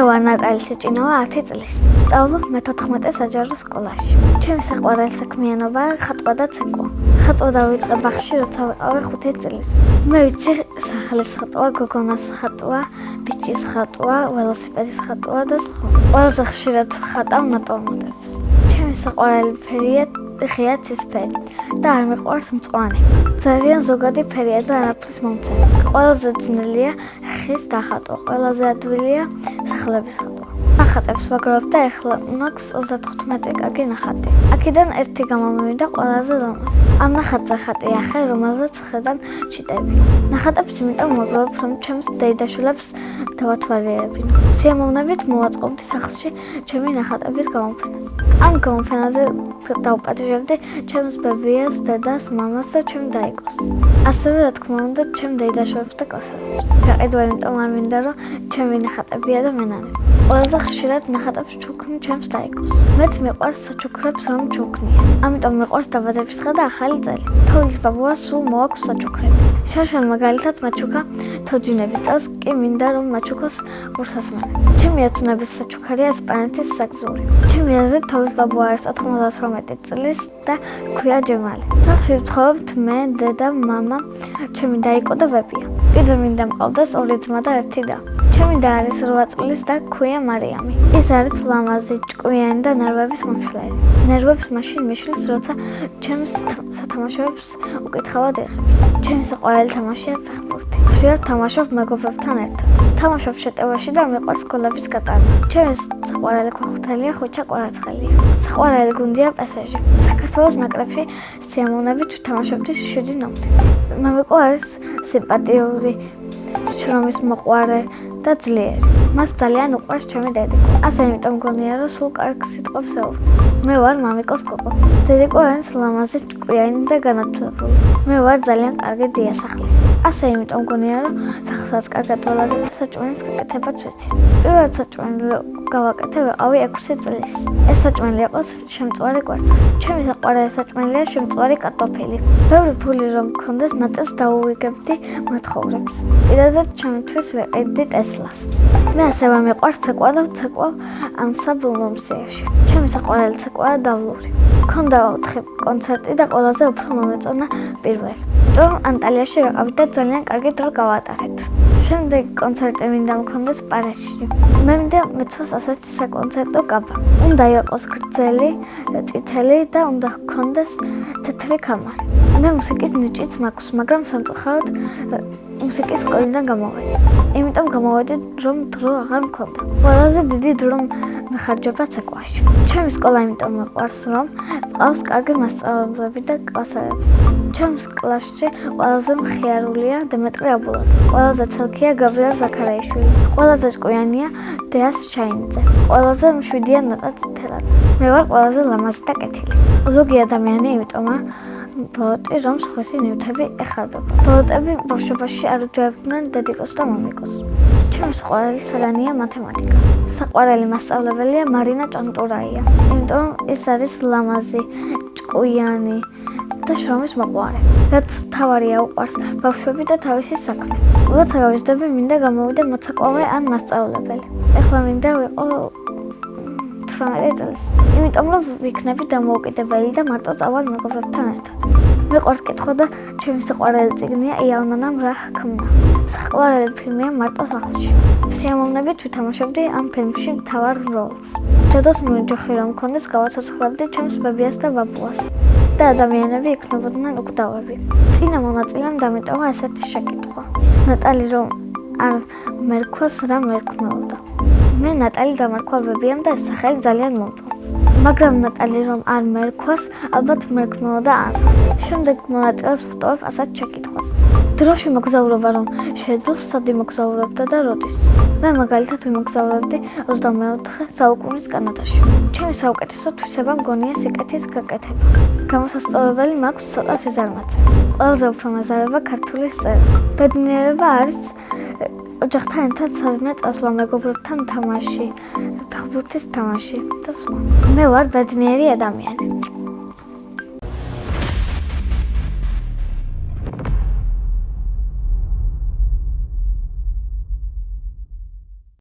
ვარ ნატალი სიჭინოვა 10 წლის. სწავლობ მე-14 საჯარო სკოლაში. ჩემი საყვარელი საქმიანობა ხატვა და ცეკვა. ხატვა დავიწყე ბაღში, როცა ვიყავი 5 წლის. მე ვიცი სახლის ხატვა, გოგონას ხატვა, ბიჭის ხატვა, ველოსიპედის ხატვა და სხვა. ყველაზე ხშირად ხატავ ნატურმორტებს. ჩემი საყვარელი ფერია ღია ცისფერი და არ მიყვარს მწვანე. ძალიან ზოგადი ფერია და არაფრის მომცემი. ყველაზე ძნელია ხის დახატვა, ყველაზე ადვილია სახლების ხატვა. ნახატებს ვაგროვებ და ეხლა მაქვს 35 კგი ნახატი. აქედან ერთი გამომივიდა ყველაზე ლამაზი. ამ ნახატზე ხატია ხე, რომელზეც ხედან ჩიტები. ნახატებს იმიტომ ვაგროვებ, რომ ჩემს დეიდაშვილებს დავათვალიერებინო. სიამოვნებით მოვაწყობდი სახლში ჩემი ნახატების გამოფენას. ამ გამოფენაზე დავპატიჟებდი ჩემს ბებიას, დედას, მამას და ჩემ დაიკოს. ასევე რა თქმა უნდა, ჩემ დეიდაშვილებს და კლასელებს. გაყიდვა იმიტომ არ მინდა, რომ ჩემი ნახატებია და მენანები. ყველაზე ხშირად ნახატებს ჩუქნი ჩემს დაიკოს. მეც მიყვარს საჩუქრებს რომ ჩუქნია. ამიტომ მიყვარს დაბადების დღე და ახალი წელი. თოლის ბაბუას სულ მოაქვს საჩუქრები. შარშან მაგალითად მაჩუქა თოჯინები, წელს კი მინდა რომ მაჩუქოს ურსასმენი. ჩემი ოცნების საჩუქარია ესპანეთის საგზური. ჩემი აზრით თოლის ბაბუა არის 98 წლის და ქვია ჯემალი. სახლში ვცხოვრობთ მე, დედა, მამა, ჩემი დაიკო და ბებია. კიდევ მინდა მყავდეს 2 ძმა და 1 და. ჩემი და არის 8 წლის და ქვია მარიამი. ის არის ლამაზი, ჭკვიანი და ნერვების მომშლელი. ნერვებს მაშინ მიშლის, როცა ჩემს სათამაშოებს უკითხავად იღებს. ჩემი საყვარელი თამაშია ფეხბურთი. ხშირად თამაშობ მეგობრებთან ერთად. თამაშობ შეტევაში და მიყვარს გოლების გატანა. ჩემი საყვარელი ქვახუთელია ხუჩა კვარაცხელია. საყვარელი გუნდია პესეჟი. საქართველოს ნაკრებში სიამოვნებით ვთამაშობდი 7 ნომრით. მამიკო არის სიმპათიური, შრომის მოყვარე და ძლიერი. მას ძალიან უყვარს ჩემი დედიკო. ასე იმიტომ მგონია, რომ სულ კარგ სიტყვებს ეუბნება. მე ვარ მამიკოს გოგო. დედიკო არის ლამაზი, ჭკვიანი და განათლებული. მე ვარ ძალიან კარგი დიასახლისი. ასე იმიტომ მგონია, რომ სახლსაც კარგად ვალაგებ და საჭმელის გაკეთებაც ვიცი. პირველად საჭმელი გავაკეთე ვიყავი 6 წლის. ეს საჭმელი იყო შემწვარი კვერცხი. ჩემი საყვარელი საჭმელია შემწვარი კარტოფილი. ბევრი ფული რომ მქონდეს, ნატელს დაუვიგებდი მათხოვრებს. პირადად ჩემთვის ვიყიდდი ტესლას. მე ასევე მიყვარს ცეკვა და ვცეკვავ ანსამბლ მომსიაში. ჩემი საყვარელი ცეკვაა დავლური. მქონდა 4 კონცერტი და ყველაზე უფრო მომეწონა პირველი. იმიტომ ანტალიაში ვიყავით და ძალიან კარგი დრო გავატარეთ. შემდეგ კონცერტი მინდა მქონდეს პარიზში. მე მინდა მეცოს ასეთი საკონცერტო კაბა. უნდა იყოს გრძელი, წითელი და უნდა ჰქონდეს თეთრი კამარი. მე მუსიკის ნიჭიც მაქვს, მაგრამ სამწუხაროდ მუსიკის სკოლიდან გამოვედი. იმიტომ გამოვედი, რომ დრო აღარ მქონდა. ყველაზე დიდი დრო მეხარჯება ცეკვაში. ჩემი სკოლა იმიტომ მიყვარს, რომ მყავს კარგი მასწავლებლები და კლასელებიც. ჩემს კლასში ყველაზე მხიარულია დემეტრე აბულაძე. ყველაზე ცელქია გაბრიელ ზაქარაიშვილი. ყველაზე ჭკვიანია დეას ჩაინიძე. ყველაზე მშვიდია ნატა წითელაძე. მე ვარ ყველაზე ლამაზი და კეთილი. ზოგი ადამიანი იმიტომა ბოლოტი რომ სხვისი ნივთები ეხარბება. ბოლოტები ბავშვობაში არ უჯერებდნენ დედიკოს და მამიკოს. ჩემი საყვარელი საგანია მათემატიკა. საყვარელი მასწავლებელია მარინა ჭანტურაია. იმიტომ ის არის ლამაზი, ჭკვიანი და შრომის მოყვარე. რაც მთავარია უყვარს ბავშვები და თავისი საქმე. როცა გავიზრდები, მინდა გამოვიდე მოცეკვავე ან მასწავლებელი. ეხლა მინდა ვიყო 18 წელს. იმიტომ რომ ვიქნები დამოუკიდებელი და მარტო წავალ მეგობრებთან ერთად. მიყვარს კითხვა და ჩემი საყვარელი წიგნია იალმანამ რა ჰქმნა. საყვარელი ფილმია მარტო სახლში. სიამოვნებით ვითამაშობდი ამ ფილმში მთავარ როლს. ჯადოს ნუჯოხი რომ მქონდეს, გავაცოცხლებდი ჩემს ბებიას და ბაბუას. და ადამიანები იქნებოდნენ უკვდავები. წინა მონაწილემ დამიტოვა ესეთი შეკითხვა. ნატალი რომ არ მერქვას რა მერქმეოდა. მე ნატალი დამარქვა ბებიამ და ეს სახელი ძალიან მომწონს. მაგრამ ნატალი რომ არ მერქვას, ალბათ მერქმეოდა ან. შემდეგ მონაწილეს ვტოვებ ასეთ შეკითხვას. დროში მოგზაურობა რომ შეძლოს, სად იმოგზაურებდა და როდის? მე მაგალითად ვიმოგზაურებდი 24 საუკუნის კანადაში. ჩემი საუკეთესო თვისება მგონია სიკეთის გაკეთება. გამოსასწორებელი მაქვს ცოტა სიზარმაცე. ყველაზე უფრო მეზარება ქართული წერა. ბედნიერება არის ოჯახთან ერთად სადმე წასვლა, მეგობრებთან თამაში, ფეხბურთის თამაში და სხვა. მე ვარ ბედნიერი ადამიანი.